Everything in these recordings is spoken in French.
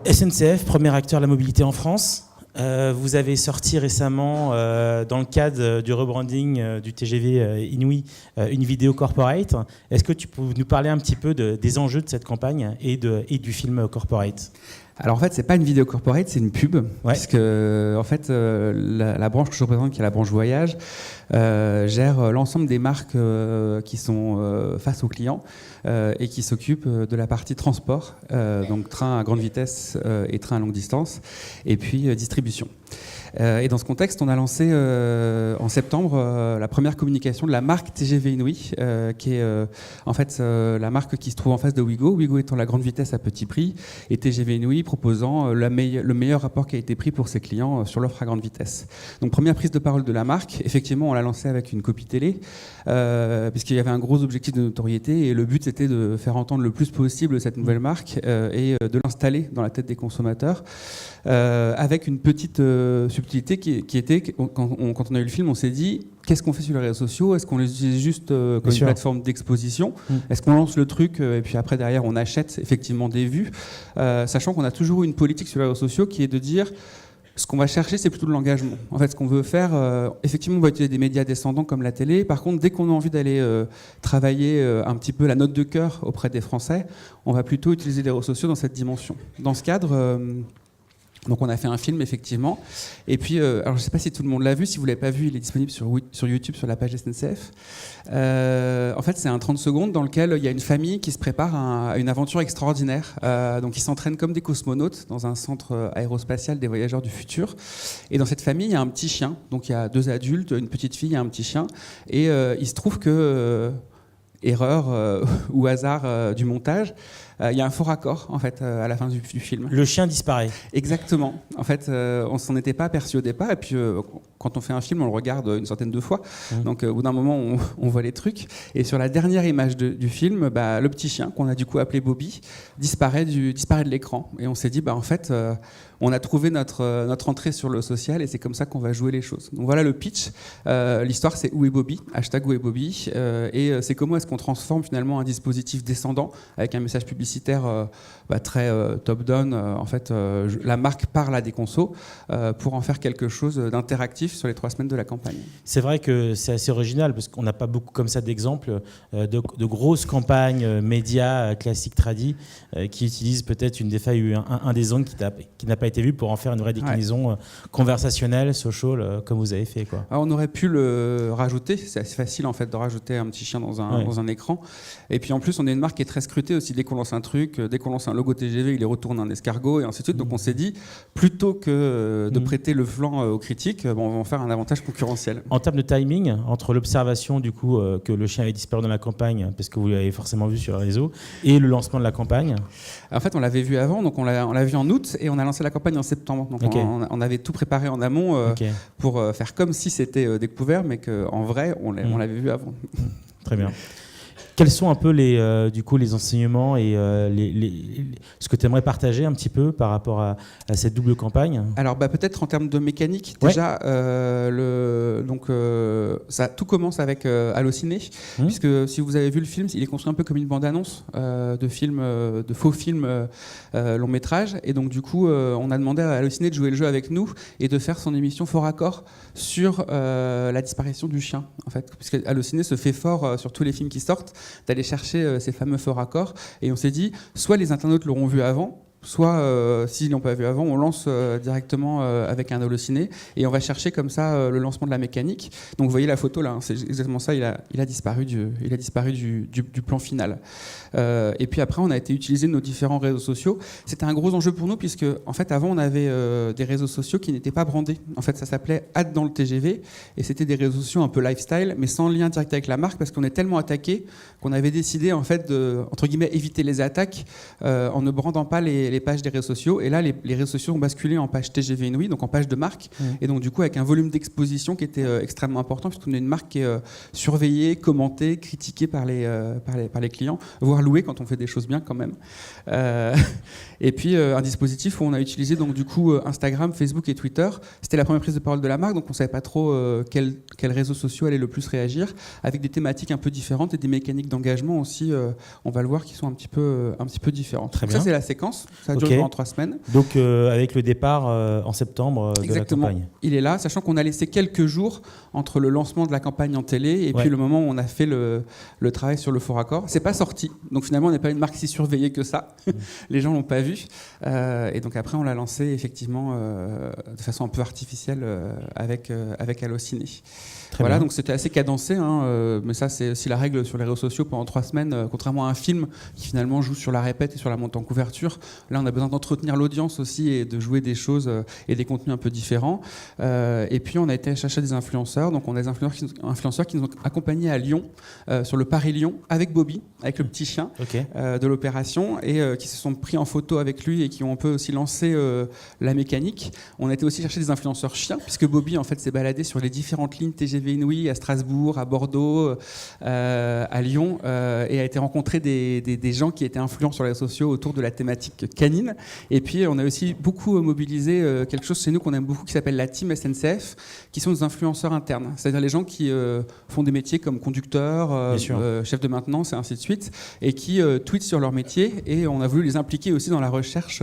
SNCF, premier acteur de la mobilité en France. Vous avez sorti récemment, dans le cadre du rebranding du TGV Inouï, une vidéo corporate. Est-ce que tu peux nous parler un petit peu des enjeux de cette campagne et du film corporate ? Alors en fait, c'est pas une vidéo corporate, c'est une pub, ouais. Puisque en fait, la branche que je représente, qui est la branche voyage, gère l'ensemble des marques qui sont face aux clients et qui s'occupent de la partie transport, donc train à grande vitesse et train à longue distance, et puis distribution. Et dans ce contexte, on a lancé en septembre la première communication de la marque TGV Inouï, qui est en fait la marque qui se trouve en face de Ouigo. Ouigo étant la grande vitesse à petit prix, et TGV Inouï proposant le meilleur rapport qualité-prix pour ses clients sur l'offre à grande vitesse. Donc première prise de parole de la marque. Effectivement, on l'a lancé avec une copie télé, puisqu'il y avait un gros objectif de notoriété, et le but c'était de faire entendre le plus possible cette nouvelle marque et de l'installer dans la tête des consommateurs, avec une petite subtilité qui était, quand on a eu le film, on s'est dit, qu'est-ce qu'on fait sur les réseaux sociaux ? Est-ce qu'on les utilise juste comme une plateforme d'exposition ? Est-ce qu'on lance le truc et puis après derrière on achète effectivement des vues, sachant qu'on a toujours eu une politique sur les réseaux sociaux qui est de dire, ce qu'on va chercher, c'est plutôt de l'engagement. En fait, ce qu'on veut faire, effectivement, on va utiliser des médias descendants comme la télé. Par contre, dès qu'on a envie d'aller travailler un petit peu la note de cœur auprès des Français, on va plutôt utiliser les réseaux sociaux dans cette dimension. Dans ce cadre, donc on a fait un film, effectivement. Et puis, alors je ne sais pas si tout le monde l'a vu. Si vous ne l'avez pas vu, il est disponible sur YouTube, sur la page SNCF. En fait, c'est un 30 secondes dans lequel il y a une famille qui se prépare à une aventure extraordinaire. Donc ils s'entraînent comme des cosmonautes dans un centre aérospatial des voyageurs du futur. Et dans cette famille, il y a un petit chien. Donc il y a 2 adultes, une petite fille et un petit chien. Et il se trouve que... erreur ou hasard du montage, il y a un faux raccord en fait à la fin du film. Le chien disparaît. Exactement. En fait, on s'en était pas aperçu au départ, et puis quand on fait un film, on le regarde une centaine de fois. Donc au bout d'un moment, on voit les trucs. Et sur la dernière image du film, le petit chien qu'on a du coup appelé Bobby disparaît de l'écran. Et on s'est dit, en fait, on a trouvé notre entrée sur le social, et c'est comme ça qu'on va jouer les choses. Donc voilà le pitch. L'histoire, c'est Où est Bobby ? #Où est Bobby. Et c'est comment est-ce qu'on transforme finalement un dispositif descendant avec un message publicitaire très top-down. En fait, la marque parle à des consos pour en faire quelque chose d'interactif sur les 3 semaines de la campagne. C'est vrai que c'est assez original, parce qu'on n'a pas beaucoup comme ça d'exemples de grosses campagnes médias classiques tradis qui utilisent peut-être une des failles, un des angles qui n'a pas été vu pour en faire une vraie déclinaison conversationnelle, social, comme vous avez fait, quoi. Alors, on aurait pu le rajouter. C'est assez facile en fait de rajouter un petit chien dans un écran. Et puis en plus, on est une marque qui est très scrutée aussi. Dès qu'on lance un truc, dès qu'on lance un logo TGV, il est retourné en escargot et ainsi de suite. Donc on s'est dit, plutôt que de prêter le flanc aux critiques, on va en faire un avantage concurrentiel. En termes de timing, entre l'observation du coup que le chien avait disparu dans la campagne, parce que vous l'avez forcément vu sur le réseau, et le lancement de la campagne. En fait, on l'avait vu avant, donc on l'a vu en août, et on a lancé la campagne en septembre. Donc on avait tout préparé en amont pour faire comme si c'était découvert, mais qu'en vrai, on l'avait vu avant. Très bien. Quels sont un peu les enseignements et ce que tu aimerais partager un petit peu par rapport à cette double campagne ? Alors peut-être en termes de mécanique, déjà, ça tout commence avec Allociné, puisque si vous avez vu le film, il est construit un peu comme une bande-annonce de faux films long métrage, et donc du coup on a demandé à Allociné de jouer le jeu avec nous et de faire son émission Fort Raccord sur la disparition du chien, en fait, puisque Allociné se fait fort sur tous les films qui sortent d'aller chercher ces fameux faux raccords, et on s'est dit, soit les internautes l'auront vu avant, soit s'ils ne l'ont pas vu avant, on lance directement avec un Allociné, et on va chercher comme ça le lancement de la mécanique. Donc vous voyez la photo là, c'est exactement ça, il a disparu du plan final. Et puis après, on a été utiliser nos différents réseaux sociaux. C'était un gros enjeu pour nous, puisque en fait avant on avait des réseaux sociaux qui n'étaient pas brandés. En fait, ça s'appelait Ad dans le TGV, et c'était des réseaux sociaux un peu lifestyle, mais sans lien direct avec la marque, parce qu'on est tellement attaqué qu'on avait décidé en fait de, entre guillemets, éviter les attaques en ne brandant pas les les pages des réseaux sociaux. Et là, les réseaux sociaux ont basculé en page TGV Inouï, donc en page de marque. Et donc, du coup, avec un volume d'exposition qui était extrêmement important, puisqu'on est une marque qui est surveillée, commentée, critiquée par les clients, voire louée quand on fait des choses bien quand même. Et puis, un dispositif où on a utilisé donc, du coup, Instagram, Facebook et Twitter. C'était la première prise de parole de la marque, donc on ne savait pas trop quels réseaux sociaux allaient le plus réagir, avec des thématiques un peu différentes et des mécaniques d'engagement aussi, on va le voir, qui sont un petit peu différentes. Très donc bien. Ça, c'est la séquence. Ça dure pendant 3 semaines. Donc, avec le départ en septembre de la campagne. Il est là, sachant qu'on a laissé quelques jours entre le lancement de la campagne en télé et puis le moment où on a fait le travail sur le fort accord. C'est pas sorti, donc finalement, on n'est pas une marque si surveillée que ça. Les gens l'ont pas vu. Et donc après, on l'a lancé effectivement de façon un peu artificielle avec Allociné. Voilà, donc c'était assez cadencé, mais ça c'est aussi la règle sur les réseaux sociaux pendant 3 semaines, contrairement à un film qui finalement joue sur la répète et sur la montée en couverture. Là on a besoin d'entretenir l'audience aussi et de jouer des choses et des contenus un peu différents. Et puis on a été chercher des influenceurs, donc on a des influenceurs qui nous ont accompagnés à Lyon, sur le Paris-Lyon, avec Bobby, avec le petit chien de l'opération, et qui se sont pris en photo avec lui et qui ont un peu aussi lancé la mécanique. On a été aussi chercher des influenceurs chiens, puisque Bobby en fait s'est baladé sur les différentes lignes TGV Inouï, à Strasbourg, à Bordeaux, à Lyon, et a été rencontrer des gens qui étaient influents sur les réseaux sociaux autour de la thématique canine. Et puis on a aussi beaucoup mobilisé quelque chose chez nous qu'on aime beaucoup, qui s'appelle la Team SNCF, qui sont des influenceurs internes, c'est-à-dire les gens qui font des métiers comme conducteurs, chefs de maintenance et ainsi de suite, et qui tweetent sur leur métier, et on a voulu les impliquer aussi dans la recherche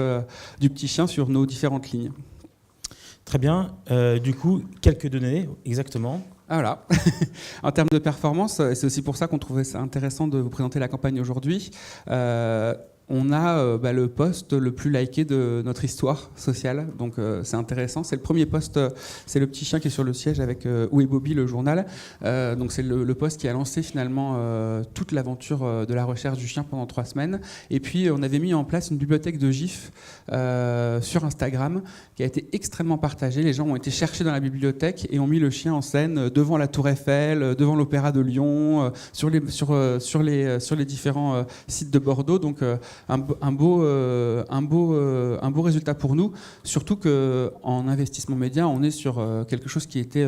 du petit chien sur nos différentes lignes. Très bien. Du coup, quelques données exactement. Voilà. En termes de performance, c'est aussi pour ça qu'on trouvait ça intéressant de vous présenter la campagne aujourd'hui. On a le post le plus liké de notre histoire sociale, donc c'est intéressant. C'est le premier post, c'est le petit chien qui est sur le siège avec Où est Bobby, le journal. Donc c'est le post qui a lancé finalement toute l'aventure de la recherche du chien pendant 3 semaines. Et puis on avait mis en place une bibliothèque de gifs sur Instagram qui a été extrêmement partagée. Les gens ont été chercher dans la bibliothèque et ont mis le chien en scène devant la Tour Eiffel, devant l'Opéra de Lyon, sur les différents sites de Bordeaux. Donc un beau résultat pour nous, surtout qu'en investissement média, on est sur quelque chose qui était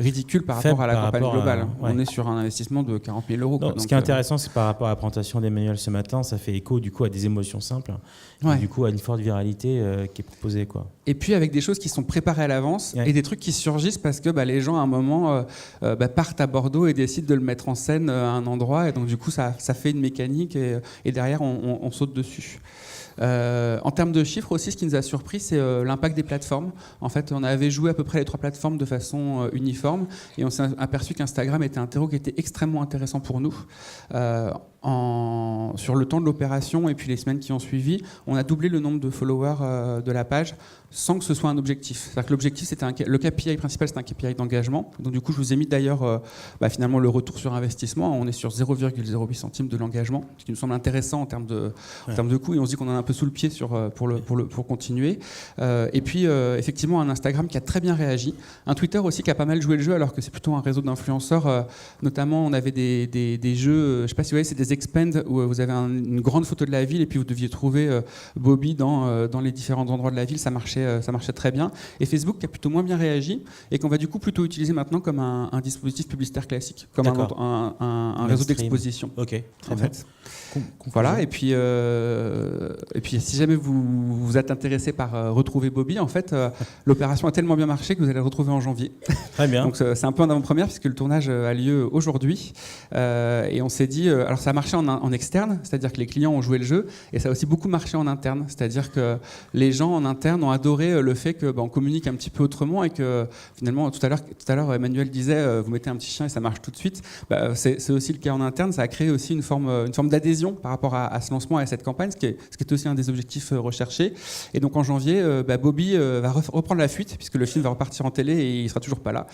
ridicule par rapport à la campagne globale. On est sur un investissement de 40 000 euros. Ce qui est intéressant, c'est par rapport à la présentation d'Emmanuel ce matin, ça fait écho du coup à des émotions simples, et du coup à une forte viralité qui est proposée. Et puis avec des choses qui sont préparées à l'avance et des trucs qui surgissent parce que les gens à un moment partent à Bordeaux et décident de le mettre en scène à un endroit, et donc du coup ça fait une mécanique et derrière on saute dessus. En termes de chiffres aussi, ce qui nous a surpris, c'est l'impact des plateformes. En fait, on avait joué à peu près les 3 plateformes de façon uniforme, et on s'est aperçu qu'Instagram était un terreau qui était extrêmement intéressant pour nous. Sur le temps de l'opération et puis les semaines qui ont suivi, on a doublé le nombre de followers de la page sans que ce soit un objectif. C'est-à-dire que l'objectif, le KPI principal, c'est un KPI d'engagement. Donc du coup, je vous ai mis d'ailleurs finalement le retour sur investissement. On est sur 0,08 centimes de l'engagement, ce qui nous semble intéressant en termes de coût, et on se dit qu'on en a un peu sous le pied pour continuer. Et puis effectivement, un Instagram qui a très bien réagi, un Twitter aussi qui a pas mal joué le jeu, alors que c'est plutôt un réseau d'influenceurs. Notamment, on avait des jeux, je ne sais pas si vous voyez, c'est des expand où vous avez une grande photo de la ville et puis vous deviez trouver Bobby dans les différents endroits de la ville. Ça marchait très bien. Et Facebook qui a plutôt moins bien réagi et qu'on va du coup plutôt utiliser maintenant comme un dispositif publicitaire classique, comme un réseau d'exposition. Ok, très bien. Voilà. Et puis si jamais vous êtes intéressé par retrouver Bobby, en fait, l'opération a tellement bien marché que vous allez le retrouver en janvier. Très bien. Donc c'est un peu en avant-première puisque le tournage a lieu aujourd'hui. Et on s'est dit, alors ça a marché en externe, c'est-à-dire que les clients ont joué le jeu, et ça a aussi beaucoup marché en interne, c'est-à-dire que les gens en interne ont adoré le fait qu'on communique un petit peu autrement, et que finalement tout à l'heure Emmanuel disait vous mettez un petit chien et ça marche tout de suite. C'est aussi le cas en interne. Ça a créé aussi une forme d'adhésion par rapport à ce lancement et à cette campagne, ce qui est aussi un des objectifs recherchés. Et donc en janvier, Bobby va reprendre la fuite puisque le film va repartir en télé et il sera toujours pas là.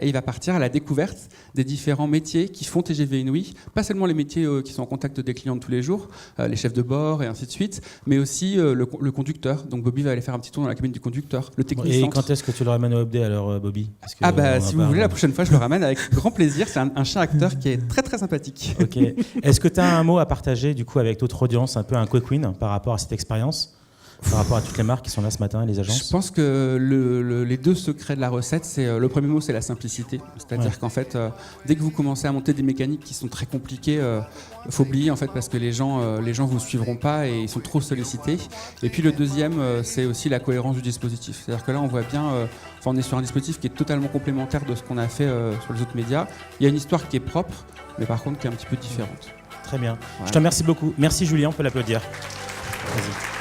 Et il va partir à la découverte des différents métiers qui font TGV Inouï, pas seulement les métiers qui sont en contact des clients de tous les jours, les chefs de bord et ainsi de suite, mais aussi le conducteur. Donc Bobby va aller faire un petit tour dans la cabine du conducteur, le technicien. Et quand est-ce que tu le ramènes au update alors, Bobby? Si vous voulez, la prochaine fois, je le ramène avec grand plaisir. C'est un chien acteur qui est très très sympathique. Ok. Est-ce que tu as un mot à partager du coup avec notre audience, un peu un quick win par rapport à cette expérience, par rapport à toutes les marques qui sont là ce matin, les agences? Je pense que les deux secrets de la recette, c'est le premier mot, c'est la simplicité. C'est-à-dire qu'en fait, dès que vous commencez à monter des mécaniques qui sont très compliquées, faut oublier en fait parce que les gens vous suivront pas et ils sont trop sollicités. Et puis le deuxième, c'est aussi la cohérence du dispositif. C'est-à-dire que là, on voit bien, on est sur un dispositif qui est totalement complémentaire de ce qu'on a fait sur les autres médias. Il y a une histoire qui est propre, mais par contre qui est un petit peu différente. Très bien. Voilà. Je te remercie beaucoup. Merci Julien, on peut l'applaudir. Vas-y.